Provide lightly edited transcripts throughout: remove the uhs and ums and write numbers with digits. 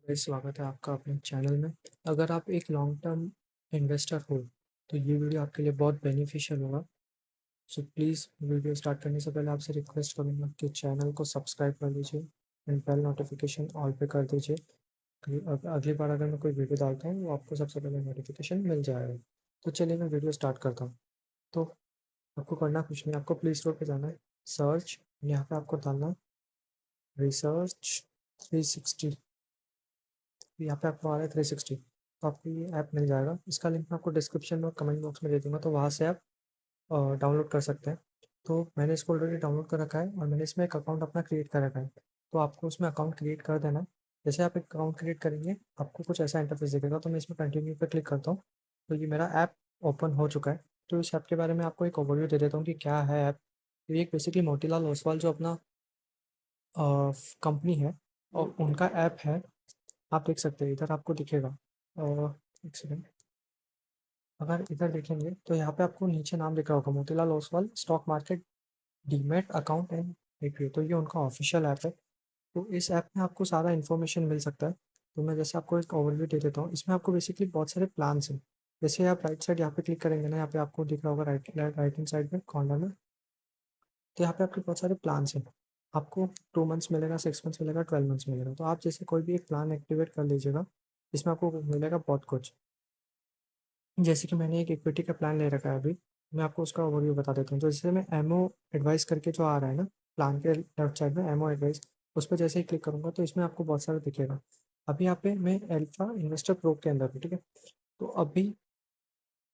स्वागत है आपका अपने चैनल में। अगर आप एक लॉन्ग टर्म इन्वेस्टर हो, तो ये वीडियो आपके लिए बहुत बेनिफिशियल होगा। सो प्लीज़ वीडियो स्टार्ट करने से पहले आपसे रिक्वेस्ट करूँगा कि चैनल को सब्सक्राइब कर लीजिए एंड बेल नोटिफिकेशन ऑल पे कर दीजिए। अगली बार अगर मैं कोई वीडियो डालता हूँ, वो आपको सबसे पहले नोटिफिकेशन मिल जाएगा। तो चलिए मैं वीडियो स्टार्ट करता हूँ। तो आपको करना कुछ नहीं, आपको प्ले स्टोर पे जाना है, सर्च, यहाँ पे आपको डालना है रिसर्च 360। यहाँ पे आपको आ रहा है 360, तो आपको ये ऐप मिल जाएगा। इसका लिंक मैं आपको डिस्क्रिप्शन में और कमेंट बॉक्स में दे दूँगा, तो वहाँ से आप डाउनलोड कर सकते हैं। तो मैंने इसको ऑलरेडी डाउनलोड कर रखा है और मैंने इसमें एक अकाउंट अपना क्रिएट कर रखा है। तो आपको उसमें अकाउंट क्रिएट कर देना है। जैसे आप एक अकाउंट क्रिएट करेंगे, आपको कुछ ऐसा इंटरफेस दिखेगा, तो मैं इसमें कंटिन्यू पे क्लिक करता हूँ। तो ये मेरा ऐप ओपन हो चुका है। तो इस ऐप के बारे में आपको एक ओवरव्यू दे देता हूँ कि क्या है ऐप। तो ये बेसिकली मोतीलाल ओसवाल जो अपना कंपनी है और उनका ऐप है। आप देख सकते हैं, इधर आपको दिखेगा। एक सेकंड, अगर इधर देखेंगे तो यहाँ पे आपको नीचे नाम दिख रहा होगा, Motilal Oswal stock market demat account and equity. तो ये उनका ऑफिशियल ऐप है। तो इस ऐप में आपको सारा इन्फॉर्मेशन मिल सकता है। तो मैं जैसे आपको एक ओवरव्यू दे देता हूँ। इसमें आपको बेसिकली बहुत सारे प्लान्स हैं। जैसे आप राइट साइड यहाँ पे क्लिक करेंगे ना, यहाँ पे आपको दिख रहा होगा राइट राइट हैंड साइड में कॉर्नर में। तो यहाँ पे आपके बहुत सारे प्लान्स हैं। आपको 2 मंथ्स मिलेगा, 6 मंथ्स मिलेगा, 12 मंथ्स मिलेगा। तो आप जैसे कोई भी एक प्लान एक्टिवेट कर लीजिएगा, इसमें आपको मिलेगा बहुत कुछ। जैसे कि मैंने एक इक्विटी का प्लान ले रखा है अभी, मैं आपको उसका ओवरव्यू बता देता हूँ। तो जैसे मैं एमओ एडवाइस करके जो आ रहा है ना, प्लान के लेफ्ट साइड में एमओ एडवाइस, उस पर जैसे ही क्लिक करूँगा तो इसमें आपको बहुत सारा दिखेगा। अभी यहाँ पे मैं अल्फा इन्वेस्टर प्रो के अंदर हूँ, ठीक है। तो अभी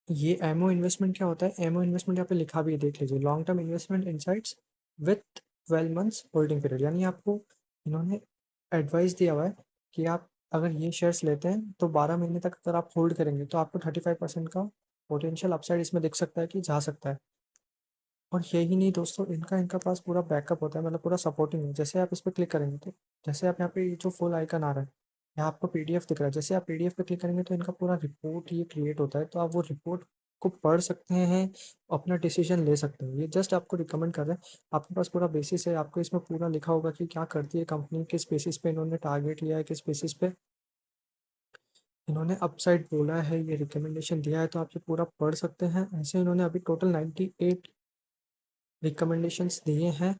ये एमओ इन्वेस्टमेंट क्या होता है, एमओ इन्वेस्टमेंट यहाँ पे लिखा भी है, देख लीजिए, long term investment insights with 12 months holding period. यानी आपको इन्होंने एडवाइस दिया हुआ है कि आप अगर ये शेयर्स लेते हैं तो 12 महीने तक अगर आप होल्ड करेंगे तो आपको 35% का पोटेंशियल अपसाइड इसमें दिख सकता है कि जा सकता है। और यही नहीं दोस्तों, इनका इनका पास पूरा बैकअप होता है, मतलब पूरा सपोर्टिंग है। जैसे आप इस पर क्लिक करेंगे तो जैसे आप यहाँ पे जो फुल आइकन आ रहा है, यहाँ आपको पीडीएफ दिख रहा है। जैसे आप पीडीएफ पे क्लिक करेंगे तो इनका पूरा रिपोर्ट ये क्रिएट होता है। तो आप वो रिपोर्ट को पढ़ सकते हैं, अपना डिसीजन ले सकते हैं। ये जस्ट आपको रिकमेंड कर रहे हैं। आपके पास पूरा बेसिस है, आपको इसमें पूरा लिखा होगा कि क्या करती है कंपनी, किस बेसिस पे इन्होंने टारगेट लिया है, किस बेसिस पे इन्होंने अपसाइड बोला है, ये रिकमेंडेशन दिया है। तो आप ये पूरा पढ़ सकते हैं। ऐसे इन्होंने अभी टोटल 98 रिकमेंडेशंस दिए हैं।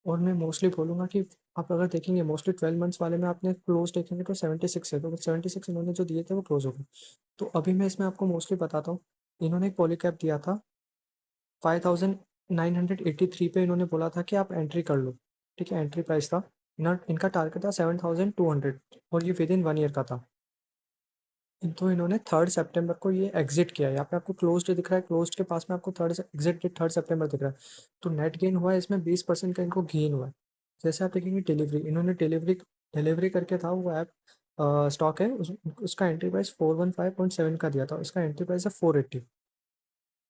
और मैं मोस्टली बोलूँगा कि आप अगर देखेंगे, मोस्टली 12 मंथ्स वाले में आपने क्लोज देखेंगे तो 76 है। तो 76 इन्होंने जो दिए थे वो क्लोज हो गए। तो अभी मैं इसमें आपको मोस्टली बताता हूँ। इन्होंने एक पॉलीकैप दिया था 5983 पे, इन्होंने बोला था कि आप एंट्री कर लो, ठीक है। एंट्री प्राइस था, इनका टारगेट था 7200 और ये विद इन 1 ईयर का था। तो इन्होंने 3 सितंबर को ये एग्जिट किया है। यहाँ पे आपको क्लोज्ड दिख रहा है, क्लोज्ड के पास में आपको थर्ड एग्जिट 3 सितंबर दिख रहा है। तो नेट गेन हुआ है इसमें 20% का इनको गेन हुआ है। जैसे आप देखेंगे डिलीवरी, इन्होंने डिलीवरी डिलीवरी करके था वो ऐप, स्टॉक है उसका एंट्री प्राइस 415.7 का दिया था, उसका एंट्री प्राइस है 480।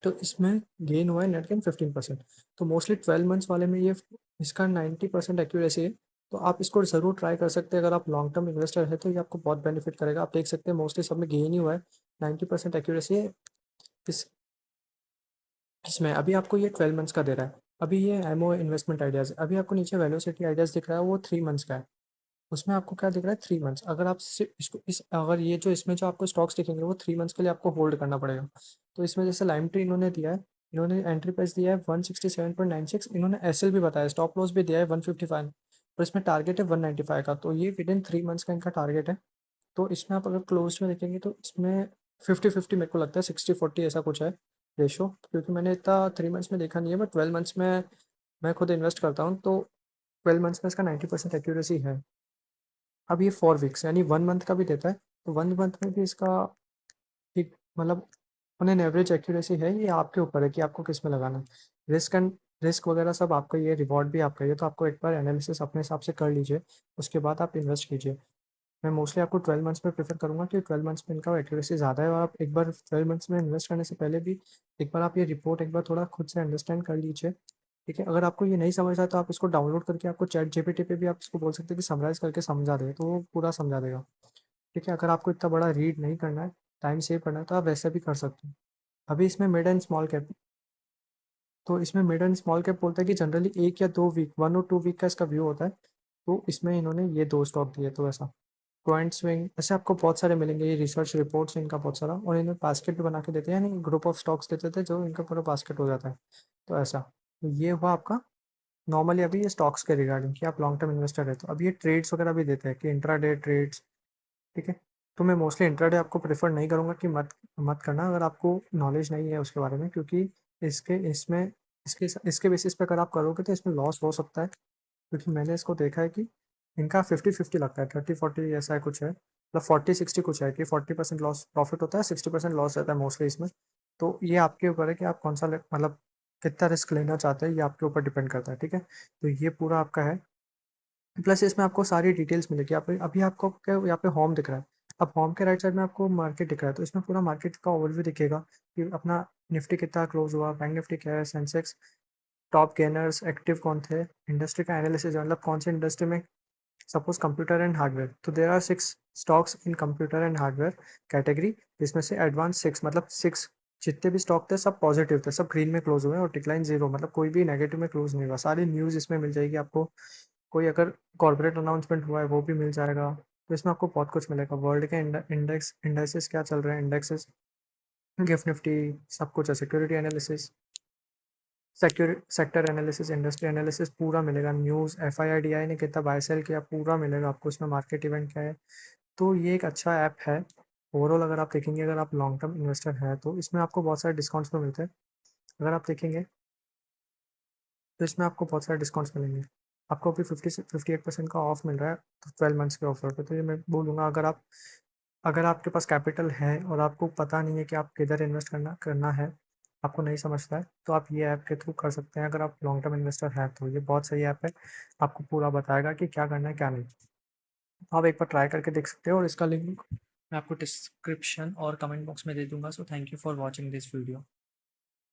तो इसमें गेन हुआ है नेट गेन 15%। तो मोस्टली 12 मंथ्स वाले में ये इसका 90% एक्यूरेसी है। तो आप इसको ज़रूर ट्राई कर सकते हैं। अगर आप लॉन्ग टर्म इन्वेस्टर है तो ये आपको बहुत बेनिफिट करेगा। आप देख सकते हैं मोस्टली सब में गेन ही हुआ है, 90% एक्यूरेसी है इस इसमें। अभी आपको ये 12 मंथ्स का दे रहा है। अभी ये एमओ इन्वेस्टमेंट आइडियाज़, अभी आपको नीचे वेलोसिटी आइडियाज़ दिख रहा है, वो 3 मंथ्स का है। उसमें आपको क्या दिख रहा है, 3 मंथ्स। अगर आप सिर्फ इसको इस अगर ये जो इसमें जो आपको स्टॉक्स दिखेंगे वो 3 मंथ्स के लिए आपको होल्ड करना पड़ेगा। तो इसमें जैसे लाइम ट्री इन्होंने दिया है, इन्होंने एंट्री प्राइस दिया है 167.96, इन्होंने एसएल भी बताया, स्टॉप लॉस भी दिया है 155, और इसमें टारगेट है 195 का। तो ये विद इन 3 मंथ्स का इनका टारगेट है। तो इसमें आप अगर क्लोज में देखेंगे तो इसमें 50-50 मेरे को लगता है, 60-40 ऐसा कुछ है रेशो। क्योंकि मैंने इतना 3 मंथ्स में देखा नहीं है, बट 12 मंथ्स में मैं खुद इन्वेस्ट करता हूँ। तो 12 मंथ्स में इसका 90% एक्यूरेसी है। अब ये 4 वीक्स यानी 1 मंथ का भी देता है। तो 1 मंथ में भी इसका ठीक, मतलब ऑन एन एवरेज एक्यूरेसी है। ये आपके ऊपर है कि आपको किस में लगाना है। रिस्क वगैरह सब आपका, ये रिवॉर्ड भी आपका। ये तो आपको एक बार एनालिसिस अपने हिसाब से कर लीजिए, उसके बाद आप इन्वेस्ट कीजिए। मैं मोस्टली आपको 12 मंथ्स में प्रेफर करूँगा कि 12 मंथ्स में इनका एक्यूरेसी ज़्यादा है। और आप एक बार 12 मंथ्स में इन्वेस्ट करने से पहले भी एक बार आप ये रिपोर्ट एक बार थोड़ा खुद से अंडरस्टैंड कर लीजिए, ठीक है। अगर आपको ये नहीं समझ आता तो आप इसको डाउनलोड करके आपको चैट जीपीटी पे भी आप इसको बोल सकते हैं कि समराइज़ करके समझा दे, तो वो पूरा समझा देगा, ठीक है। अगर आपको इतना बड़ा रीड नहीं करना है, टाइम सेव करना है, तो आप वैसे भी कर सकते हैं। अभी इसमें मिड एंड स्मॉल कैप, तो इसमें मिड एंड स्मॉल कैप बोलता है कि जनरली 1 या 2 वीक, 1 और 2 वीक का इसका व्यू होता है। तो इसमें इन्होंने ये 2 स्टॉक दिए, तो ऐसा। पॉइंट स्विंग, ऐसे आपको बहुत सारे मिलेंगे, ये रिसर्च रिपोर्ट्स इनका बहुत सारा, और इन्हें बास्केट भी बना के देते हैं, यानी ग्रुप ऑफ स्टॉक्स देते थे जो इनका पूरा बास्केट हो जाता है। तो ऐसा, तो ये हुआ आपका नॉर्मली अभी ये स्टॉक्स के रिगार्डिंग कि आप लॉन्ग टर्म इन्वेस्टर है। तो अब ये ट्रेड्स वगैरह भी देते हैं कि इंट्राडे ट्रेड्स, ठीक है। तो मैं मोस्टली इंट्राडे आपको प्रेफर नहीं करूँगा कि मत मत करना अगर आपको नॉलेज नहीं है उसके बारे में, क्योंकि इसके इसमें इसके इसके बेसिस पे अगर आप करोगे तो इसमें लॉस हो सकता है, क्योंकि मैंने इसको देखा है कि इनका 50-50 लगता है, 30-40 ऐसा कुछ है, मतलब 40-60 कुछ है कि 40% लॉस प्रॉफिट होता है, 60% लॉस रहता है मोस्टली इसमें। तो ये आपके ऊपर है कि आप कौन सा मतलब कितना रिस्क लेना चाहते हैं, ये आपके ऊपर डिपेंड करता है, ठीक है। तो ये पूरा आपका है, प्लस इसमें आपको सारी डिटेल्स मिलेगी। आप अभी आपको क्या यहाँ पे होम दिख रहा है, अब होम के राइट साइड में आपको मार्केट दिख रहा है, तो इसमें पूरा मार्केट का ओवरव्यू दिखेगा कि अपना निफ्टी कितना क्लोज हुआ, बैंक निफ्टी क्या है, सेंसेक्स, टॉप गेनर्स, एक्टिव कौन थे, इंडस्ट्री का एनालिसिस, मतलब कौन सी इंडस्ट्री में, सपोज कंप्यूटर एंड हार्डवेयर, तो there are 6 stocks in computer and hardware category, जिसमें से एडवांस 6 मतलब 6 जितने भी स्टॉक थे सब पॉजिटिव थे, सब ग्रीन में क्लोज हुए और डिक्लाइन जीरो, मतलब कोई भी नेगेटिव में क्लोज नहीं हुआ। सारी न्यूज़ इसमें मिल जाएगी आपको, कोई अगर कॉर्पोरेट अनाउंसमेंट हुआ है वो भी मिल जाएगा। तो इसमें आपको बहुत कुछ मिलेगा, वर्ल्ड के इंडेक्सेस क्या चल रहे हैं, इंडेक्सेस, गिफ्ट निफ्टी, सब कुछ है, security analysis, sector analysis, industry analysis पूरा मिलेगा, न्यूज़, FII ने कितना बाय सेल किया पूरा मिलेगा आपको इसमें, मार्केट इवेंट क्या है। तो ये एक अच्छा ऐप है ओवरऑल। अगर आप देखेंगे, अगर आप लॉन्ग टर्म इन्वेस्टर हैं तो इसमें आपको बहुत सारे डिस्काउंट्स भी मिलते हैं। अगर आप देखेंगे तो इसमें आपको बहुत सारे डिस्काउंट्स मिलेंगे। आपको अभी 58% का ऑफ मिल रहा है, तो 12 मंथ्स के ऑफर पे। तो ये मैं बोलूँगा, अगर आपके पास कैपिटल है और आपको पता नहीं है कि आप किधर इन्वेस्ट करना करना है, आपको नहीं समझता है, तो आप ये ऐप के थ्रू कर सकते हैं। अगर आप लॉन्ग टर्म इन्वेस्टर हैं तो ये बहुत सही ऐप है, आपको पूरा बताएगा कि क्या करना है क्या नहीं। आप एक बार ट्राई करके देख सकते हो, और इसका लिंक मैं आपको डिस्क्रिप्शन और कमेंट बॉक्स में दे दूंगा। So thank you for watching this video.